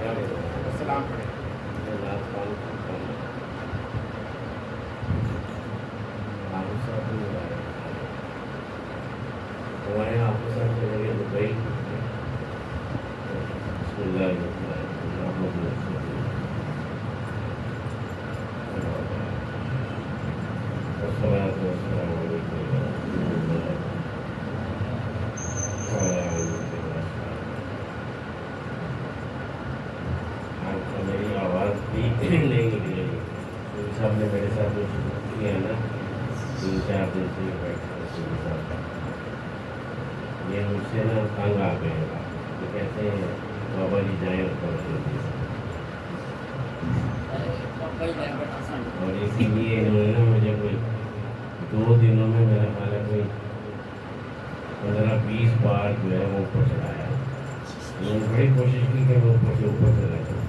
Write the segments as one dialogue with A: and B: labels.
A: السلام علیکم.
B: ہمارے یہاں آپ ساتھ چلے گئے دبئی. بسم اللہ الرحمن الرحیم. والصلاة والسلام علیکم ورحمۃ اللہ وعلیہ آلہ. آپ کو میری آواز بھی نہیں نکلے گی. صاحب نے میرے ساتھ جو شروع کیا نا 3-4 دن سے بیٹھا یہ مجھ سے نا تنگ آ گئے. یہ کہتے ہیں بابا جی جائیں اور اسی لیے انہوں نے نا مجھے کوئی 2 دنوں میں میرا خیال ہے کوئی 15-20 بار جو ہے وہ اوپر چڑھایا. انہوں نے بڑی کوشش کی کہ میں اوپر چلا جاؤں.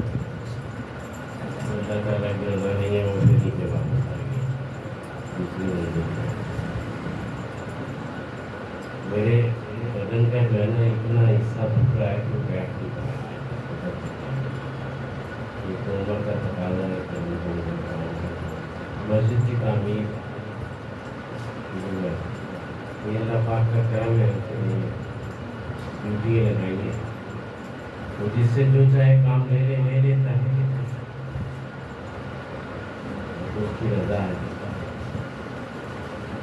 B: اللہ تعالیٰ کی رضا نہیں ہے وہ مجھے نیچے واپس آ گئی دوسری منزل میں. میرے بدن کا جو ہے نا اتنا حصہ دکھ رہا ہے کہ بیٹھ نہیں پا رہا ہے. یہ تو عمر کا تقاضا ہے کہ مسجد کی تعمیر یہ اللہ پاک کا کرم ہے کہ ڈیوٹی لگائی ہے. تو جس سے جو چاہے کام لے لیتا ہے. اس کی رضا ہے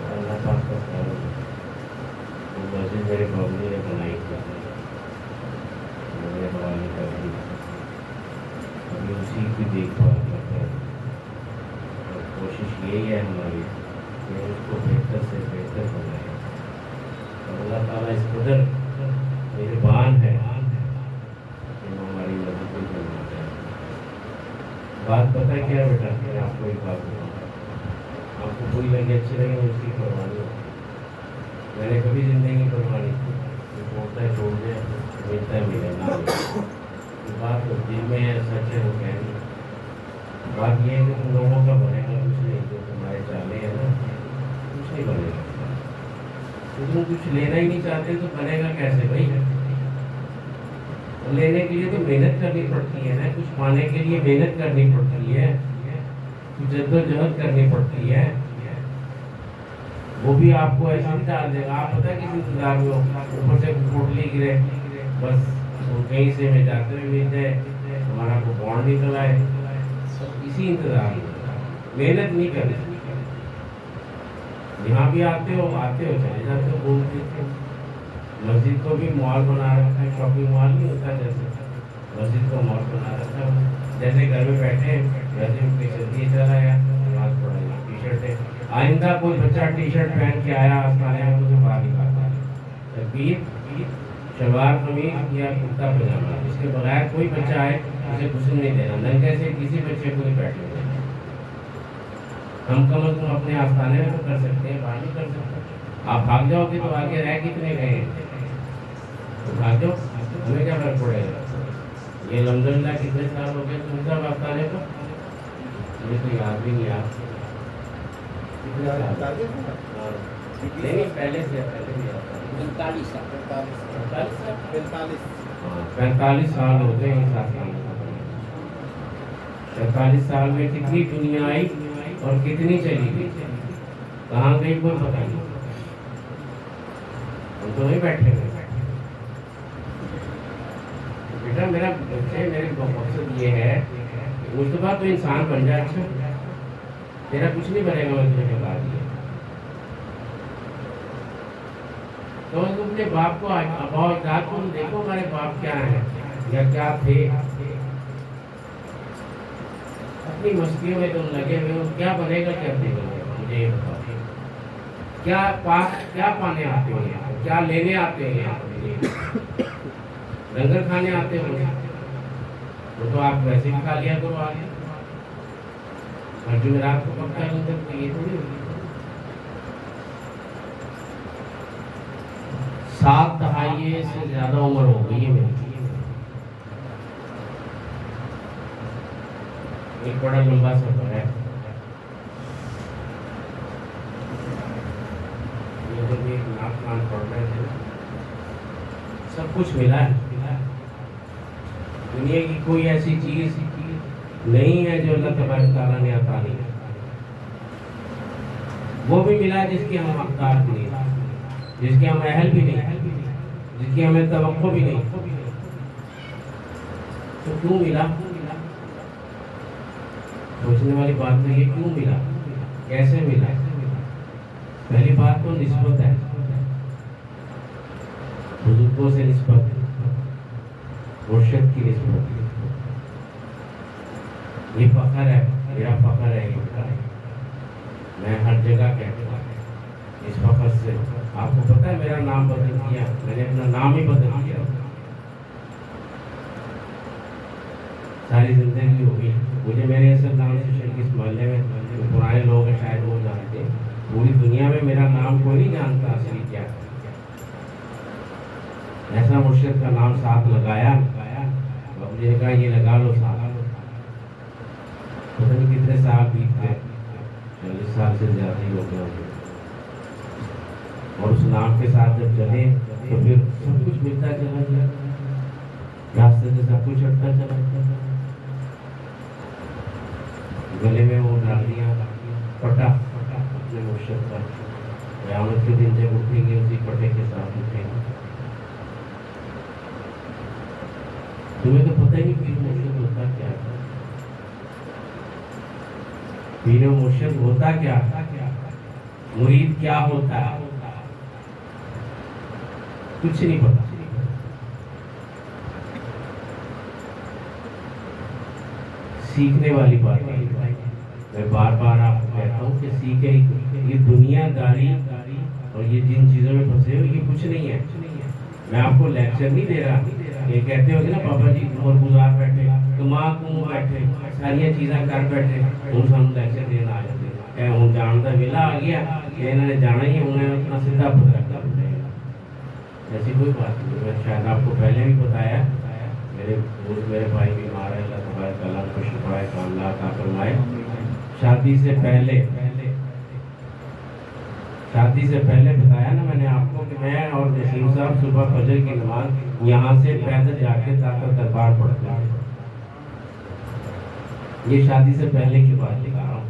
B: اللہ پاک کا کرم ہے. مسجد میرے بابو نے بنائی تھی میرے حوالے کر دی. ابھی اسی کی دیکھ بھال کرتے ہیں اور کوشش یہی ہے ہماری کہ اس کو بہتر سے بہتر بنائے. اور اللہ تعالیٰ اس قدر مہربان ہے کہ وہ ہماری مدد بھی کرنا چاہے. بات پتہ کیا بیٹا کہ آپ کو ایک بات بتاؤں. آپ کو کوئی لگے اچھی لگے اس کی قربانی ہو. میں نے کبھی زندگی نہیں قربانی کی. چھوڑتا ہے چھوڑ دے ملتا ہے ملے نہ بات دل میں ہے سچ ہے وہ کہنی. بات یہ ہے کہ تم لوگوں کا بنے گا کچھ نہیں. جو تمہارے چالے ہیں نا کچھ نہیں بنے گا. تم کچھ لینا ہی نہیں چاہتے تو بنے گا کیسے بھائی. لینے کے لیے تو محنت کرنی پڑتی ہے نا. کچھ پانے کے لیے محنت کرنی پڑتی ہے. کچھ جدوجہد کرنی پڑتی ہے. وہ بھی آپ کو ایسا نہیں ڈال دے گا. آپ پتہ کس انتظار میں ہو. اوپر سے پوٹلی گرے بس کہیں سے میں جاتے ہوئے مل جائے ہمارا کو بانڈ نکل آئے. اسی انتظار میں محنت نہیں کرنی. یہاں بھی آتے ہو چلے جاتے ہو گھومتے تھے. مسجد کو بھی مال بنا رکھا ہے. شاپنگ مال نہیں ہوتا جیسے مسجد کو مال بنا رکھا ہے. جیسے گھر میں بیٹھے ویسے ان کی سردی چل آیا نماز پڑھائی ٹی شرٹ ہے. آئندہ کوئی بچہ ٹی شرٹ پہن کے آیا آسمانے میں اسے باہر نکالتا ہے. تکبیر شلوار قمیض یا کرتا پاجامہ اس کے بغیر کوئی بچہ آئے اسے غسل نہیں دینا. ننگے سے کسی بچے کو نہیں بیٹھنے دینا. ہم کم از کم اپنے آستانے میں تو کر سکتے ہیں باہر نہیں کر سکتے. آپ بھاگ جاؤ گے تو آگے رہ کتنے گئے ہیں. تو بھاگ جاؤ ہمیں کیا فرق پڑے گا. یہ الحمدللہ کتنے سال ہو گئے تم سب آستانے کو مجھے تو یاد بھی نہیں. آپ نہیں پہلے سے 45 سال ہو گئے. 45 سال میں کتنی دنیا آئی اور کتنی چلی گئی. کہاں گئی کوئی پتہ نہیں. ہم تو نہیں بیٹھے ہوئے. بیٹا میرا بچے میرے مقصد یہ ہے مصطفیٰ تو انسان بن جائے. اچھا تیرا کچھ نہیں بنے گا مجھے کے بعد. یہ تو اپنے باپ کو ابا اجداد کو دیکھو ہمارے باپ کیا ہیں یا کیا تھے. اپنی مستیوں میں تم لگے ہوئے ہو. کیا بنے گا کیا دے گا مجھے یہ بتاؤ. کیا پانے آتے ہو یہاں. کیا لینے آتے ہیں یہاں. لنگر کھانے آتے ہو. وہ تو آپ ویسے بھی کھا لیا کرو آگے. اور جمعرات کو پکا لنگر تو یہ تھوڑی ہوگی. 7 دہائیوں سے زیادہ عمر ہو گئی ہے میری. ایک بڑا لمبا سفر ہے. یہ جو بھی ناک کان پڑ رہے تھے سب کچھ ملا ہے. دنیا کی کوئی ایسی چیز نہیں ہے جو اللہ تبارک تعالیٰ نے عطا نہیں، وہ بھی ملا جس کی ہم حقدار بھی نہیں، جس کے ہم اہل بھی نہیں، جس کی ہمیں توقع بھی نہیں، تو کیوں ملا؟ سوچنے والی بات تو یہ، کیوں ملا، کیسے ملا؟ پہلی بات تو نسبت ہے، بزرگوں سے نسبت، مرشد کی نسبت، یہ فخر ہے، میرا فخر ہے، میں ہر جگہ کہتا ہوں اس فخر سے۔ آپ کو پتا ہے میرا نام بدل کیا، میں نے اپنا نام ہی بدل کیا، ساری زندگی ہوگی مجھے میرے اصل نام سے شریک اس محلے میں جو پرانے لوگ ہیں شاید وہ جانتے، پوری دنیا میں میرا نام کوئی نہیں جانتا اصلی کیا۔ ایسا مرشد کا نام ساتھ لگایا، مجھے کہا یہ لگا لو ساتھ، پتہ نہیں کتنے سال بیت گئے، 40 سال سے زیادہ ہی ہو گیا مجھے، اور اس نام کے ساتھ جب چلے تو پھر سب کچھ ملتا چلا گیا، راستے سے سب کچھ ہٹتا چلا گیا، گلے میں وہ ڈال دیا پٹا اپنے مرشد کا، قیامت کے دن جب اٹھیں گے اسی پٹے کے ساتھ اٹھیں گے۔ تمہیں تو پتہ ہی پیر مرشد ہوتا کیا ہے، پیر مرشد ہوتا کیا، مرید کیا ہوتا ہے، کچھ نہیں پتا۔ سیکھنے والی بات ہے، میں بار بار آپ کو کہتا ہوں کہ سیکھے، یہ دنیا داری اور یہ جن چیزوں میں پھنسے ہوئے یہ کچھ نہیں ہے۔ میں آپ کو لیکچر نہیں دے رہا، یہ کہتے ہو کہ نا بابا جی عمر گزار بیٹھے، دماغ کوں بیٹھے، ساری چیزیں کر بیٹھے، ہوں سانوں لیکچر دینا آ جاتے ہیں، ہوں جان کا ویلا آ گیا کہ انہوں نے جانا ہی، انہیں اپنا سیدھا پتہ رکھا، ایسی کوئی بات نہیں۔ میں شاید آپ کو پہلے بھی بتایا، میرے بھائی بیمار ہے، اللہ تبارک تعالیٰ کو شفائے کاملہ عطا فرمائے۔ شادی سے پہلے بتایا نا میں نے آپ کو کہ میں اور نسیم صاحب صبح فجر کی نماز یہاں سے پیدل جا کے داتا دربار پڑھتے ہیں، یہ شادی سے پہلے کی بات دکھا رہا ہوں۔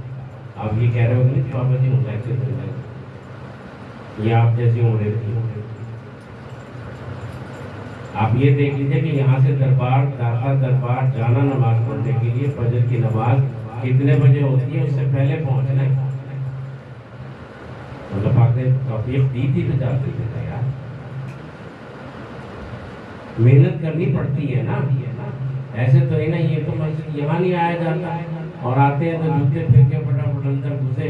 B: آپ یہ کہہ رہے ہو کہ بابا جی ہوں لیکچر دے رہے، یہ آپ جیسی عمریں تھی۔ آپ یہ دیکھ لیجئے کہ یہاں سے دربار داتا دربار جانا نماز پڑھنے کے لیے فجر کی نماز کتنے بجے ہوتی ہے، اس سے پہلے پہنچنا ہے، اللہ پاک نے توفیق دی تھی تو جاتے تھے یار، محنت کرنی پڑتی ہے نا، ایسے تو ہی نا، یہ تو مسجد یہاں نہیں آیا جاتا اور آتے ہیں تو جوتے پھیر کے فٹافٹ اندر گھسے،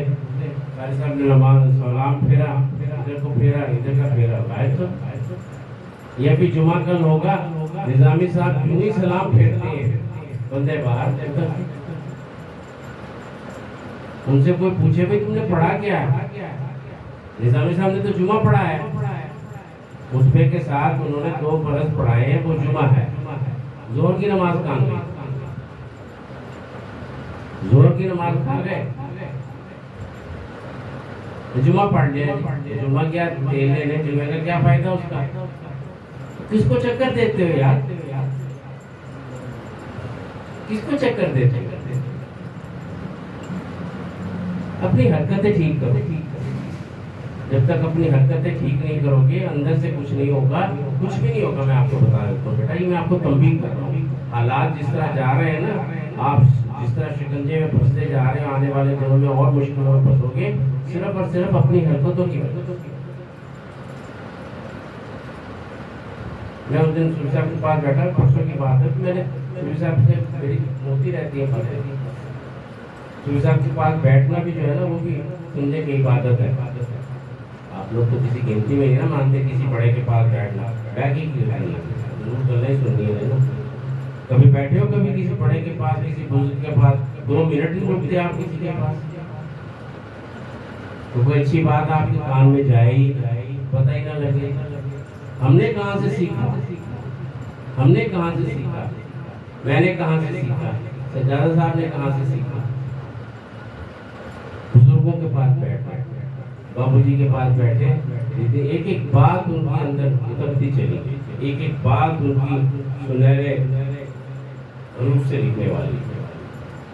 B: قاری صاحب نے نماز سلام پھیرا، ادھر کو پھیرا، ادھر کا پھیرا، آئے تو یہ بھی جمعہ کل ہوگا، نظامی صاحب کیوں ہی سلام پھیرتے ہیں، بندے باہر دیکھتا، ان سے کوئی پوچھے بھئی تم نے پڑھا کیا ہے، نظامی صاحب نے تو جمعہ پڑھا ہے، خطبے کے ساتھ انہوں نے 2 برس پڑھائے ہیں، وہ جمعہ ہے، ظہر کی نماز کہاں گئی، ظہر کی نماز کہاں گئے، جمعہ پڑھ لیا، جمعہ کیا دے لینے، جمعہ کا کیا فائدہ اس کا، کس کو چکر دیتے ہو یار، کس کو چکر دیتے ہو، اپنی حرکتیں ٹھیک کرو، جب تک اپنی حرکتیں ٹھیک نہیں کرو گے اندر سے کچھ نہیں ہوگا، کچھ بھی نہیں ہوگا۔ میں آپ کو بتا دیتا ہوں بیٹا، یہ میں آپ کو تنبیہ کر رہا ہوں، حالات جس طرح جا رہے ہیں نا، آپ جس طرح شکنجے میں پھنستے جا رہے ہیں، آنے والے دنوں میں اور مشکلوں میں پھنسو گے، صرف اور صرف اپنی حرکتوں کی وجہ۔ میں اس دن سوری صاحب کے پاس بیٹھا، پرسوں کی بات ہے، میں نے سوری صاحب سے میری ہوتی رہتی ہے باتیں، سوری صاحب کے پاس بیٹھنا بھی جو ہے نا وہ بھی سننے کی عبادت ہے۔ آپ لوگ تو کسی گنتی میں نہیں نا مانتے کسی بڑے کے پاس بیٹھنا، بیٹھ ہی کیوں نہیں، ضرور گلیں سننی ہے نا، کبھی بیٹھے ہو کبھی کسی بڑے کے پاس، کسی بزرگ کے پاس 2 منٹ نہیں رکتے آپ کسی کے پاس، تو کوئی اچھی بات آپ کے کان میں جائے ہی پتہ ہی نہ لگے۔ ہم نے کہاں سے سیکھا، ہم نے کہاں سے سیکھا، میں نے کہاں سے سیکھا، سجادہ صاحب نے کہاں سے سیکھا، بزرگوں کے پاس بیٹھے، بابو جی کے پاس بیٹھے، ایک ایک بات ان کے اندر اترتی چلی، ایک ایک بات ان کی سنہرے روح سے لکھنے والی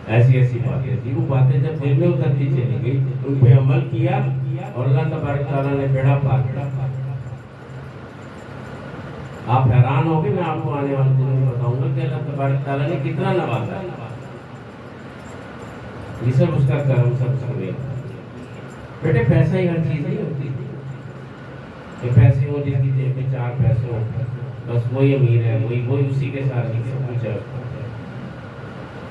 B: ایسی ایسی باتیں تھی. وہ باتیں جب دل میں اترتی چلی گئی, ان پہ عمل کیا اور اللہ تبارک تعالیٰ نے بیڑا پار کیا. آپ حیران ہو گے, میں آپ کو آنے والے دنوں میں بتاؤں گا کہ اللہ تبارک تعالیٰ نے کتنا نوازا ہے. یہ سب اس کا کرم, سب اس کا میرا. بیٹے پیسہ ہی ہر چیز نہیں ہوتی کہ پیسے ہو جس کی جیب میں 4 پیسے ہو بس وہی امیر ہے, وہی اسی کے ساتھ ہی سب کچھ ہے.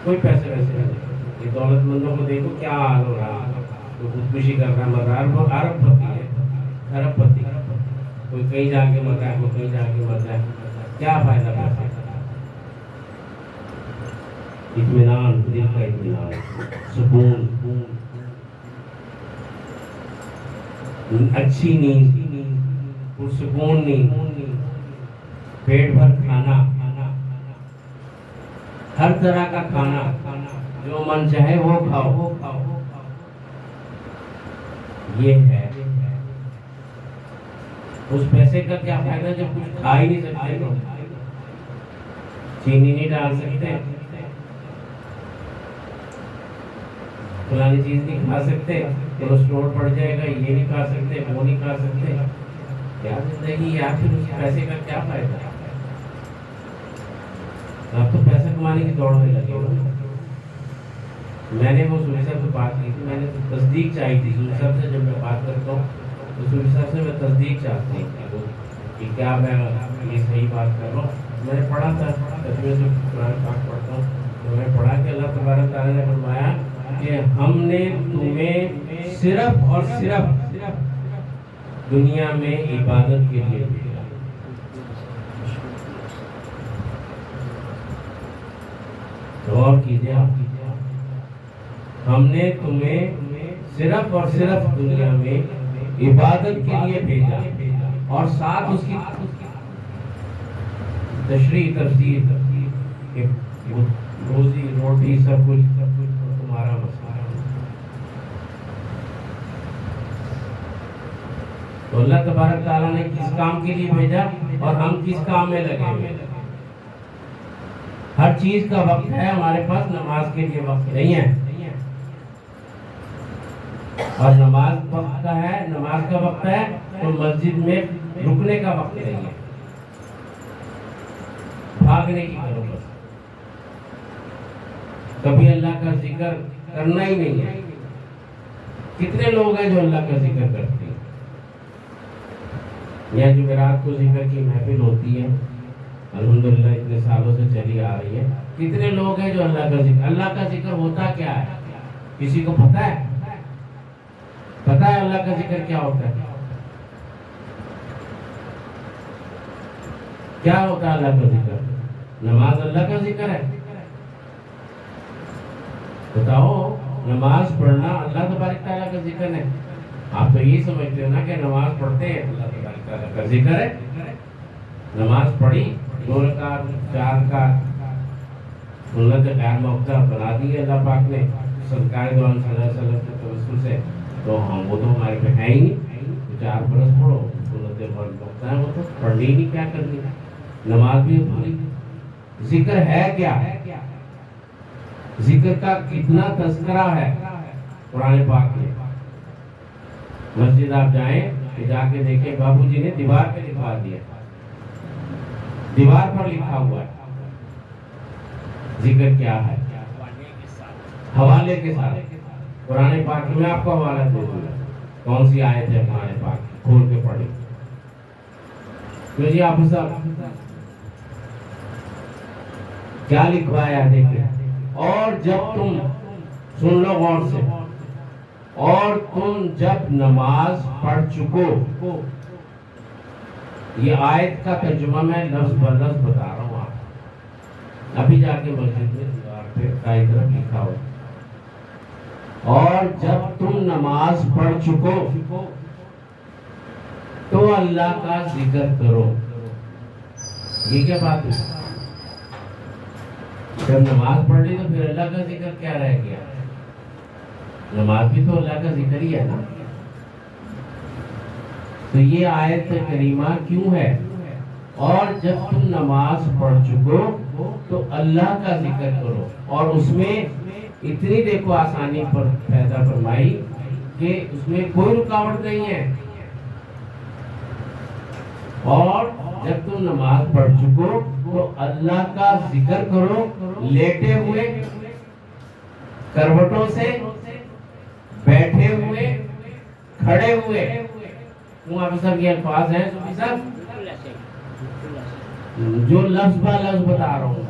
B: کوئی پیسے ویسے نہیں. یہ دولت مندوں کو دیکھو کیا حال ہو رہا ہے, کوئی خودکشی کر رہا ہے, مر رہا ہے. ارب پتی ہے, ارب پتی. کوئی کہیں جا کے مر رہا ہے, کوئی کہیں جا کے مر رہا ہے. کیا فائدہ پیسے کا؟ اطمینان, دل کا اطمینان, سکون, اچھی نیند, پرسکون نیند, پیٹ بھر کھانا, ہر طرح کا کھانا, جو من چاہے وہ کھاؤ. یہ ہے. اس پیسے کا کیا فائدہ جب کچھ کھا ہی نہیں سکتے, چینی نہیں ڈال سکتے, فلانی چیز نہیں کھا سکتے, کولیسٹرول بڑھ جائے گا, یہ نہیں کھا سکتے, وہ نہیں کھا سکتے. کیا زندگی ہے آخر, اس پیسے کا کیا فائدہ؟ آپ تو پیسہ کمانے کی دوڑ میں لگے ہو. میں نے وہ سوری صاحب سے بات کی تھی, میں نے تصدیق چاہی تھی سوری صاحب سے. جب میں بات کرتا ہوں تو سوری صاحب سے میں تصدیق چاہتی ہوں کہ کیا میں یہ صحیح بات کر رہا ہوں. میں نے پڑھا تھا, تجویز سے قرآن پاک پڑھتا ہوں, تو میں نے پڑھا کہ اللہ تبارک تعالیٰ نے فرمایا کہ ہم نے تمہیں صرف اور صرف دنیا میں عبادت کے لیے بھیجا. غور کیجیے آپ, ہم نے تمہیں صرف اور صرف دنیا میں عبادت کے لیے بھیجا, اور ساتھ اس کی تشریح تفسیر کہ روزی روٹی سب کچھ تمہارا مسئلہ. تو اللہ تبارک تعالیٰ نے کس کام کے لیے بھیجا اور ہم کس کام میں لگے ہوئے. ہر چیز کا وقت ہے ہمارے پاس, نماز کے لیے وقت نہیں ہے. اور نماز وقت کا ہے, نماز کا وقت ہے تو مسجد میں رکنے کا وقت نہیں ہے. بھاگنے کی کرو بس, کبھی اللہ کا ذکر کرنا ہی نہیں ہے. کتنے لوگ ہیں جو اللہ کا ذکر کرتے ہیں؟ یا جمعرات کو ذکر کی محفل ہوتی ہے, الحمدللہ اتنے سالوں سے چلی آ رہی ہے. کتنے لوگ ہیں جو اللہ کا ذکر ہوتا کیا ہے؟ کسی کو پتہ ہے؟ پتہ ہے اللہ کا ذکر کیا ہوتا ہے؟ کیا ہوتا ہے اللہ کا ذکر؟ نماز اللہ کا ذکر ہے. بتاؤ, نماز پڑھنا اللہ تبارک تعالیٰ کا ذکر ہے. آپ تو یہ سمجھتے ہو نا کہ نماز پڑھتے ہیں اللہ تبارک تعالیٰ کا ذکر ہے. نماز پڑھی, 2 رکعت 4 رکعت سنت غیر موقع بنا دی ہے اللہ پاک نے سرکار دو عالم صلی اللہ علیہ وسلم کے توسل سے. تو ہم وہ تو ہمارے پہ ہے ہی نہیں. 4 برس پڑھو, سنت غیر موقع ہے, وہ تو پڑھنی نہیں, کیا کرنی, نماز بھی پوری. ذکر ہے کیا؟ ذکر کا کتنا تذکرہ ہے قرآن پاک میں. مسجد آپ جائیں کہ جا کے دیکھیں, بابو جی نے دیوار پہ لکھوا دیا, دیوار پر لکھا ہوا ہے ذکر کیا ہے, حوالے کے ساتھ. قرآن پاک میں آپ کو حوالہ دے دوں گا, کون سی آیت ہے قرآن پاک, کھول کے پڑھیں. تو جی آپ صاحب کیا لکھوایا دیکھیں. اور جب تم, سن لو غور سے, اور تم جب نماز پڑھ چکو, یہ آیت کا ترجمہ میں لفظ بلفظ بتا رہا ہوں آپ, ابھی جا کے مسجد میں دیوار پہ دائیں طرف لکھا ہو. اور جب تم نماز پڑھ چکو تو اللہ کا ذکر کرو. یہ کیا بات ہے؟ جب نماز پڑھ لی تو پھر اللہ کا ذکر کیا رہ گیا؟ نماز بھی تو اللہ کا ذکر ہی ہے نا. تو یہ آیت کریمہ کیوں ہے؟ اور جب تم نماز پڑھ چکو تو اللہ کا ذکر کرو. اور اس میں اتنی دیکھو آسانی پر پیدا فرمائی کہ اس میں کوئی رکاوٹ نہیں ہے. اور جب تم نماز پڑھ چکو تو اللہ کا ذکر کرو لیٹے ہوئے, کروٹوں سے, بیٹھے ہوئے, کھڑے ہوئے. وہاں پہ سب یہ الفاظ ہیں جو لفظ با لفظ بتا رہا ہوں.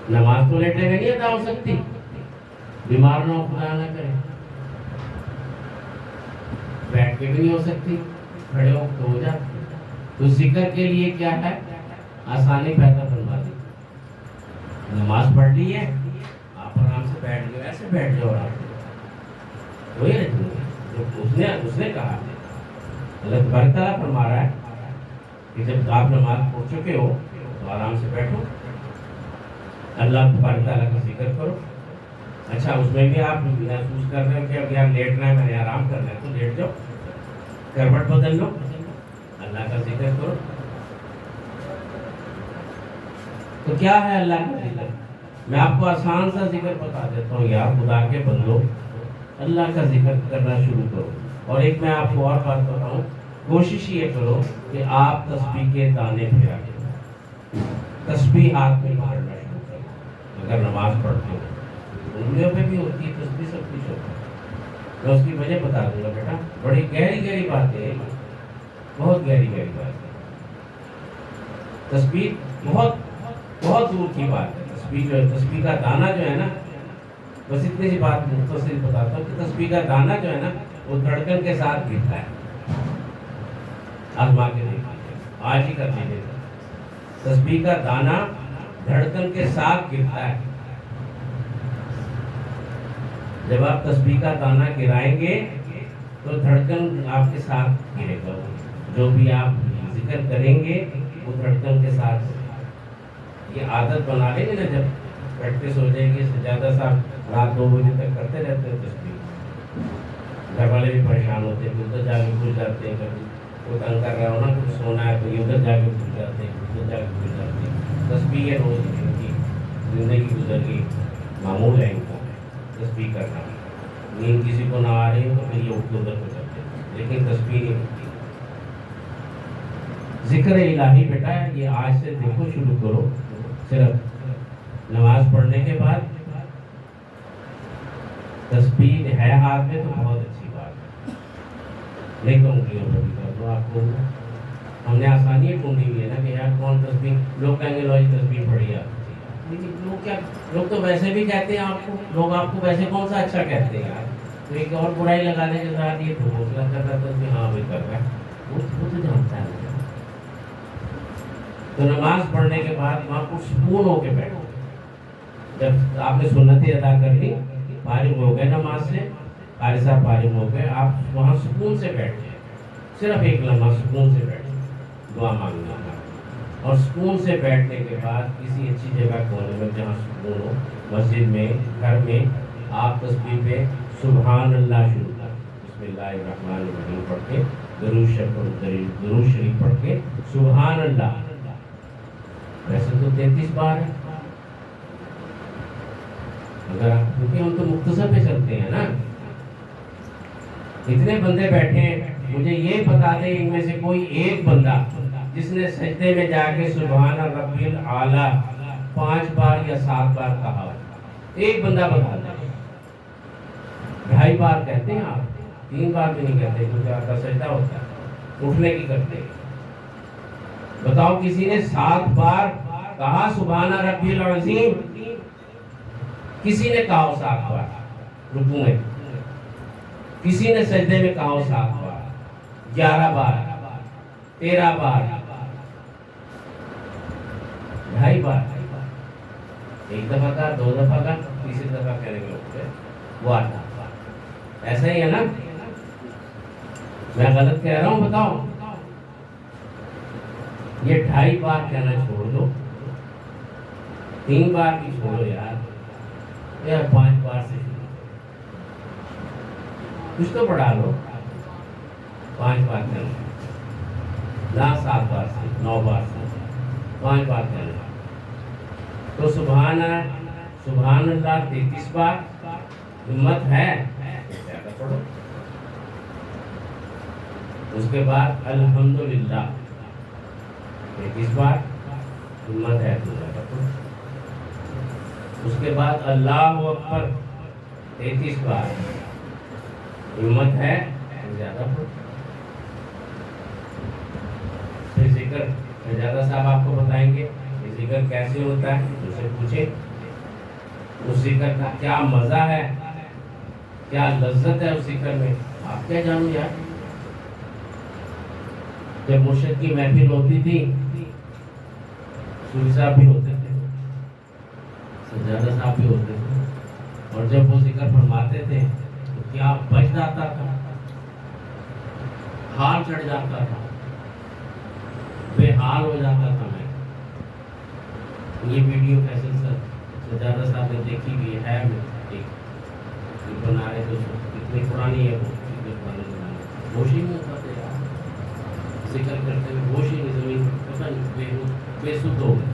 B: نماز تو لیٹے ہوئے نہیں ادا ہو سکتی, بیمار نہ ہو, خدا نہ کرے. بیٹھ کے بھی نہیں ہو سکتی, کھڑے ہو تو ہو جاتی. تو ذکر کے لیے کیا ہے, آسانی پیدا فرما دی. نماز پڑھ لی ہے, آپ آرام سے بیٹھ گئے, ایسے بیٹھ جاؤ آرام سے. وہی اس نے کہا, اللہ تبارک تعالیٰ فرما رہا ہے کہ جب آپ نماز پڑھ چکے ہو تو آرام سے بیٹھو, اللہ تبارک تعالیٰ کا ذکر کرو. اچھا, اس میں بھی آپ محسوس کر رہے ہو کہ اب یار لیٹنا ہے, میں نے آرام کرنا ہے, تو لیٹ جاؤ, کروٹ بدل لو, اللہ کا ذکر کرو. تو کیا ہے اللہ کا ذکر؟ میں آپ کو آسان سا ذکر بتا دیتا ہوں. یار خدا کے بندو, اللہ کا ذکر کرنا شروع کرو. اور ایک میں آپ کو اور بات بتاؤں, کوشش یہ کرو کہ آپ تسبیح کے دانے پھیرا کرو, تسبیح ہاتھ میں پکڑنا شروع کرو. اگر نماز پڑھتے ہو, انگلیوں پہ بھی ہوتی ہے تسبیح, سب کچھ ہوتا ہے. میں اس کی وجہ بتا دوں گا بیٹا, بڑی گہری گہری باتیں ہیں, بہت گہری گہری بات ہے. تسبیح بہت بہت دور کی بات ہے. تسبیح جو ہے, تسبیح کا دانہ جو ہے نا, بس اتنی سی بات مختصر بتاتا ہوں کہ تسبیح کا دانہ جو ہے نا وہ دھڑکن کے ساتھ گرتا ہے. آزما کے دیکھیے, آج ہی کر لیجیے. تسبیح کا دانہ دھڑکن کے ساتھ گرتا ہے. جب آپ تسبیح کا دانہ گرائیں گے تو دھڑکن آپ کے ساتھ گرے گا. جو بھی آپ ذکر کریں گے وہ دھڑکن کے ساتھ. یہ عادت بنا لیں گے نا, جب پریکٹس ہو جائے گی. زیادہ صاحب رات 2 بجے تک کرتے رہتے ہیں تسبیح, گھر والے بھی پریشان ہوتے ہیں, ادھر جا کے گھس جاتے ہیں. کبھی وہ تنگ کر رہا ہو نا, کچھ سونا ہے تو یہ ادھر جا کے گھس جاتے ہیں, ادھر جا کے گھس جاتے ہیں. تسبیح ہے روز کی زندگی گزر گئی, معمول ہے ان کو تسبیح کرنا. نیند کسی کو نہ آ رہی ہو تو پھر یہ اٹھ کے ادھر کو چلتے ہیں, لیکن تسبیح نہیں ہوتی. ذکر الہی بیٹا یہ آج سے دیکھو شروع کرو. صرف نماز پڑھنے کے بعد تسبیح ہے ہاتھ میں تو بہت اچھی بات ہے. نہیں تو انگلیوں پر بھی کر دو. آپ کو ہم نے آسانی ڈھونڈی ہوئی ہے نا کہ یار کون تسبیح, لوگ کہیں گے لو یہ تسبیح پڑھی ہے. لوگ تو ویسے بھی کہتے ہیں آپ کو, لوگ آپ کو ویسے کون سا اچھا کہتے ہیں یار. تو ایک اور برائی لگانے کے ساتھ یہ تو حوصلہ کر رہا تھا کہ ہاں بھائی کر رہا ہے, وہ تو جانتا ہے. تو نماز پڑھنے کے بعد وہاں پر سکون ہو کے بیٹھو. جب آپ نے سنتیں ادا کر لی, فارغ ہو گئے نماز سے, قاری صاحب فارغ ہو گئے, آپ وہاں سکون سے بیٹھ جائیں. صرف ایک لمحہ سکون سے بیٹھ, دعا مانگنا. اور سکون سے بیٹھنے کے بعد کسی اچھی جگہ کونے میں جہاں سکون ہو, مسجد میں, گھر میں, آپ تسبیح پہ سبحان اللہ شروع کر, بسم اللہ الرحمن الرحیم پڑھ کے, درود شریف پڑھ کے سبحان اللہ. ویسے تو 33 بار ہے, اگر آپ, کیونکہ ہم تو مختصر پہ چلتے ہیں نا. اتنے بندے بیٹھے ہیں, مجھے یہ بتا دیں ان میں سے کوئی ایک بندہ جس نے سجدے میں جا کے سبحان ربی الاعلیٰ 5 بار یا 7 بار کہا ہو. ایک بندہ بتا دیں. 2.5 بار کہتے ہیں آپ, 3 بار بھی نہیں کہتے کیونکہ آپ کا سجدہ ہوتا ہے, اٹھنے کی کرتے ہیں. بتاؤ کسی نے 7 بار کہا سبحان ربی العظیم, کسی نے کہا 7 بار رکوع میں, کسی نے سجدے میں کہا 7 بار, 11 بار, 13 بار, 2.5 بار. ایک دفعہ کا, 2 دفعہ کا, تیسری دفعہ کہنے کے لوگ وہ آتا. ایسا ہی ہے نا, میں غلط کہہ رہا ہوں بتاؤ. یہ 2.5 بار کہنا چھوڑ دو, 3 بار کی چھوڑو یار, 5 بار سے کچھ تو بڑھا لو. 5 بار کہنا, نہ 7 بار سے, 9 بار سے, 5 بار کہنا. تو سبحان اللہ 33 بار ہمت ہے زیادہ پڑھو. اس کے بعد الحمدللہ 33 بار ہمت ہے تو زیادہ پڑھو. اس کے بعد اللہ اکبر 33 بار ہمت ہے تو زیادہ پڑھو. پھر ذکر زیادہ صاحب آپ کو بتائیں گے ذکر کیسے ہوتا ہے. ان سے پوچھیں اس ذکر کا کیا مزہ ہے, کیا لذت ہے اس ذکر میں. آپ کیا جانو یار. جب مرشد کی محفل ہوتی تھی سوری صاحب بھی ہوتے تھے, سجادہ صاحب بھی ہوتے تھے, اور جب وہ ذکر فرماتے تھے تو کیا بچ جاتا تھا, حال چڑھ جاتا تھا, بے حال ہو جاتا تھا. میں یہ ویڈیو کیسے سجادہ صاحب نے دیکھی بھی ہے, بنا رہے تو اتنی پرانی ہے, وہ اتنے پرانے زمانے ہوش ہی نہیں ہوتا تھا یار. ذکر کرتے ہوئے ہوش ہی نہیں, زمین پتہ نہیں بے سدھ ہو گئے.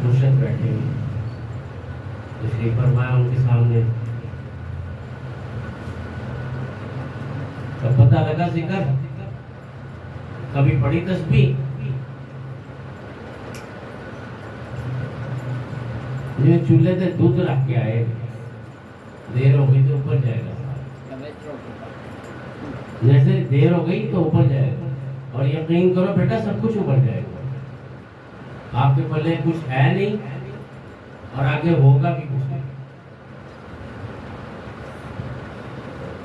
B: مرشد بیٹھے ہوئے تشریف فرمایا ان کے سامنے, تب پتہ لگا ذکر کبھی پڑھی تسبیح. چولہے سے دودھ رکھ کے آئے, دیر ہو گئی تو اوپر جائے گا, جیسے دیر ہو گئی تو اوپر جائے گا. اور یقین کرو بیٹا سب کچھ اوپر جائے گا. آپ کے پلے کچھ ہے نہیں اور آگے ہوگا بھی کچھ نہیں.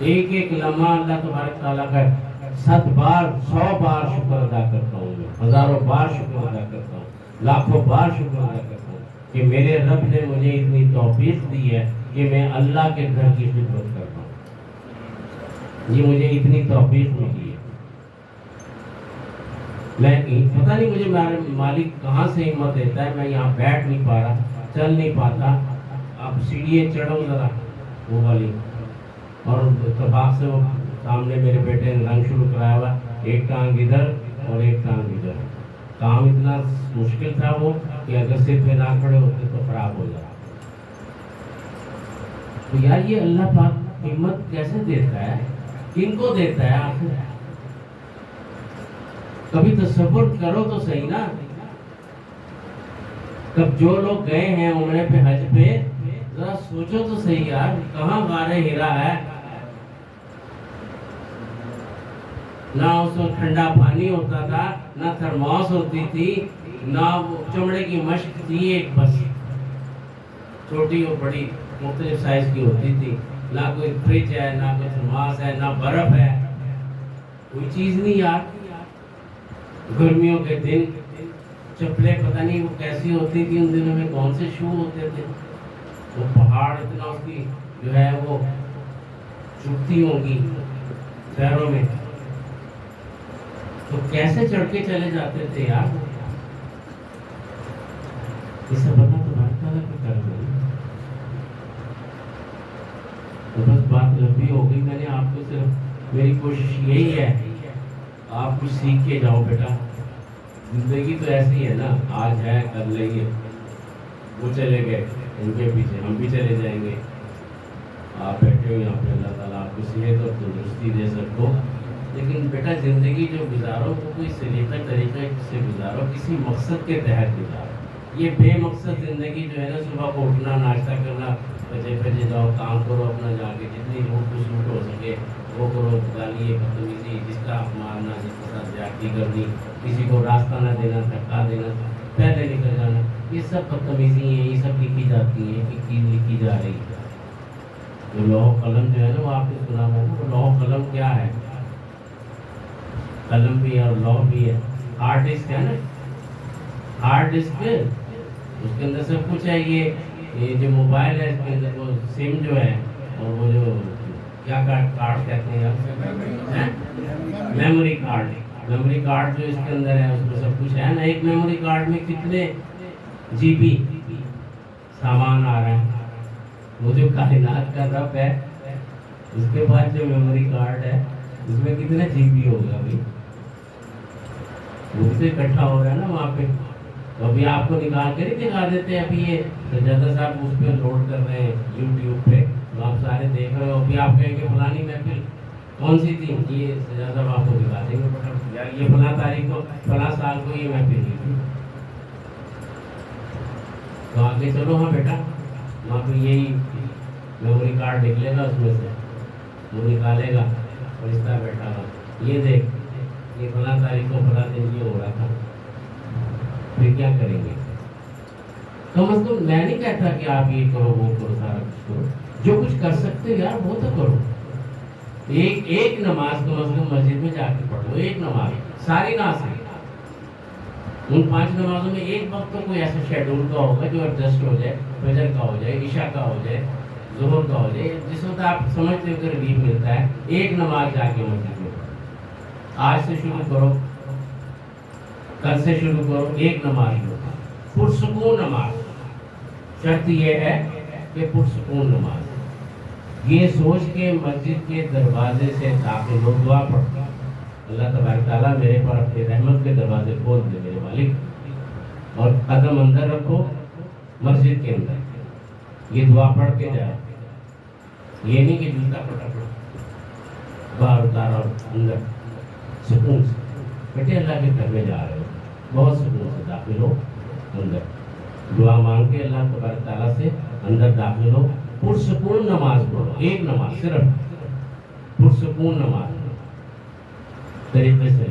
B: ایک ایک لمحہ اللہ تبارک تعالیٰ کا 7 بار 100 بار شکر ادا کرتا ہوں, میں ہزاروں بار شکر ادا کرتا ہوں, لاکھوں بار شکر ادا کرتا ہوں کہ میرے رب نے مجھے اتنی توفیق دی ہے کہ میں اللہ کے گھر کی خدمت کرتا ہوں. یہ مجھے اتنی توفیق ملی ہے. لیکن پتہ نہیں مجھے میرے مالک کہاں سے ہمت دیتا ہے. میں یہاں بیٹھ نہیں پا رہا, چل نہیں پاتا. اب سیڑھیاں چڑھو ذرا وہ والی, اور اتفاق سے وہ سامنے میرے بیٹے نے رنگ شروع کرایا ہوا, ایک ٹانگ ادھر اور ایک ٹانگ ادھر. کام اتنا مشکل تھا وہ کہ اگر صرف نہ کھڑے ہوتے تو خراب ہو جاتا. تو یار یہ اللہ پاک ہمت کیسے دیتا ہے, کن کو دیتا ہے آخر. کبھی تصور کرو تو صحیح نا. کب جو لوگ گئے ہیں عمرے پہ حج پہ, ذرا سوچو تو صحیح یار, کہاں غار ہرا ہے. نہ اس وقت ٹھنڈا پانی ہوتا تھا, نہ تھرماس ہوتی تھی, نہ چمڑے کی مشق تھی, ایک بس چھوٹی اور بڑی مختلف سائز کی ہوتی تھی. نہ کوئی فریج ہے, نہ کوئی تھرماس ہے, نہ برف ہے, کوئی چیز نہیں یار. گرمیوں کے دن چپلیں پتہ نہیں وہ کیسی ہوتی تھی ان دنوں میں, کون سے شو ہوتے تھے. وہ پہاڑ اتنا اس کی جو ہے وہ چبھتی ہوں گی پیروں میں, تو کیسے چڑھ کے چلے جاتے تھے یار. یہ سب اللہ تبارک تعالیٰ کا کرم ہے. تو بس بات لمبی ہو گئی. میں نے آپ کو صرف میری کوشش یہی ہے آپ کچھ سیکھ کے جاؤ بیٹا. زندگی تو ایسی ہے نا, آج ہے کل لیں گے. وہ چلے گئے, ان کے پیچھے ہم بھی چلے جائیں گے. آپ بیٹھے ہو یہاں پہ, اللہ تعالیٰ آپ کو صحت اور تندرستی دے سب کو. لیکن بیٹا زندگی جو گزارو وہ کوئی طریقے سے گزارو, کسی مقصد کے تحت گزارو. یہ بے مقصد زندگی جو ہے نا, صبح کو اٹھنا, ناشتہ کرنا, بجے جاؤ, کام کرو اپنا, جا کے جتنی لوٹ کچھ لوٹ ہو سکے وہ کرو. گالی بدتمیزی, جس کا مارنا, جس کے ساتھ زیادتی کرنی, کسی کو راستہ نہ دینا, دھکا دینا, پہلے نکل جانا, یہ سب بدتمیزی ہیں. یہ سب لکھی جاتی ہیں, لکھی جا رہی ہے. جو لوح قلم جو ہے نا, وہ آپ نے سنا ہوگا. وہ لوح قلم کیا ہے؟ قلم بھی ہے اور لوح بھی ہے. ہارڈ ڈسک ہے نا, ہارڈ ڈسک اس کے اندر سب کچھ ہے. یہ جو موبائل ہے اس کے اندر وہ سم جو ہے, اور وہ جو کیا کارڈ کہتے ہیں, میموری کارڈ. میموری کارڈ جو اس کے اندر ہے اس میں سب کچھ ہے نا. ایک میموری کارڈ میں کتنے جی بی سامان آ رہا ہے. وہ جو کائنات کا رب ہے, اس کے بعد جو میموری کارڈ ہے اس میں کتنے جی بی ہوگا بھائی. وہ سے اکٹھا ہو رہا ہے نا وہاں پہ. تو ابھی آپ کو نکال کے نہیں دکھا دیتے. ابھی یہ سجادہ صاحب اس پہ لوڈ کر رہے ہیں یوٹیوب پہ، تو آپ سارے دیکھ رہے ہو. ابھی آپ کہیں گے فلانی محفل کون سی تھی، یہ سجادہ صاحب آپ کو دکھا دیں گے یار یہ فلاں تاریخ کو فلاں سال کو یہ محفل ہوئی تھی. تو آگے چلو. ہاں بیٹا وہاں پہ یہی میموری کارڈ نکلے گا، اس میں سے وہ نکالے گا اور اس طرح بیٹھا گا، یہ دیکھ یہ فلاں تاریخ کو فلاں دن یہ ہو رہا تھا. پھر کیا کریں گے؟ کم از کم میں نہیں کہتا کہ آپ یہ کرو وہ کرو سارا کچھ کرو، جو کچھ کر سکتے ہو یار وہ تو کرو. ایک نماز کم از کم مسجد میں جا کے پڑھو، ایک نماز ساری نہ صحیح. ان 5 نمازوں میں ایک وقت تو کوئی ایسا شیڈول کا ہوگا جو ایڈجسٹ ہو جائے، فجر کا ہو جائے، عشاء کا ہو جائے، ظہر کا ہو جائے، جس وقت آپ سمجھتے ہو کہ ریلیف ملتا ہے. ایک نماز جا کے مسجد میں آج سے شروع کرو، کل سے شروع کرو، ایک نماز لو، پرسکون نماز. شرط یہ ہے کہ پرسکون نماز. یہ سوچ کے مسجد کے دروازے سے داخل ہو، دعا پڑھتا اللہ تبارک تعالیٰ میرے پر اپنے رحمت کے دروازے کھول دے میرے مالک، اور قدم اندر رکھو مسجد کے اندر. یہ دعا پڑھ کے جائے، یہ نہیں کہ جوتا پٹک باہر اتارا اور اندر. سکون سے بیٹے اللہ کے گھر میں جا رہے ہو، بہت سکون سے داخل ہو اندر، دعا مانگ کے اللہ تبارک تعالیٰ سے اندر داخل ہو. پرسکون نماز پڑھو، ایک نماز صرف پرسکون نماز طریقے سے.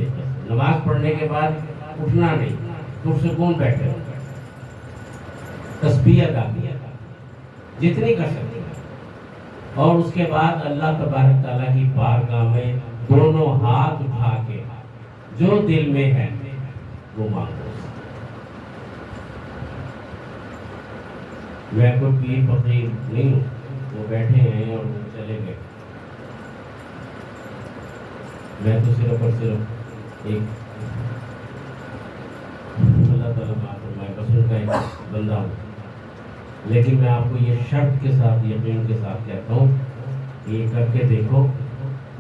B: نماز پڑھنے کے بعد اٹھنا نہیں، پرسکون بیٹھے ہو، تسبیح ادا کیا جتنی کر سکتے ہیں، اور اس کے بعد اللہ تبارک تعالیٰ کی بارگاہ میں دونوں ہاتھ اٹھا کے جو دل میں ہے وہ مانگو. میں کوئی پیر فقیر نہیں ہوں، وہ بیٹھے ہیں اور وہ چلے گئے. میں تو صرف اور صرف ایک اللہ تعالیٰ معاف فرمائے بسوں کا ایک بندہ ہوں. لیکن میں آپ کو یہ شرط کے ساتھ یقین کے ساتھ کہتا ہوں کہ یہ کر کے دیکھو،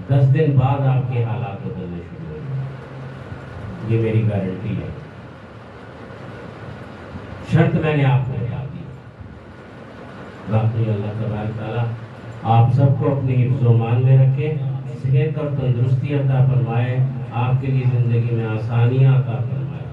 B: 10 دن بعد آپ کے حالات بدلنے شروع ہو جائیں. یہ میری گارنٹی ہے. شرط میں نے آپ کو بتا دی. باقی اللہ تبارک تعالیٰ آپ سب کو اپنی حفظ و امان میں رکھے، صحت اور تندرستی عطا فرمائے، آپ کے لیے زندگی میں آسانیاں عطا فرمائے.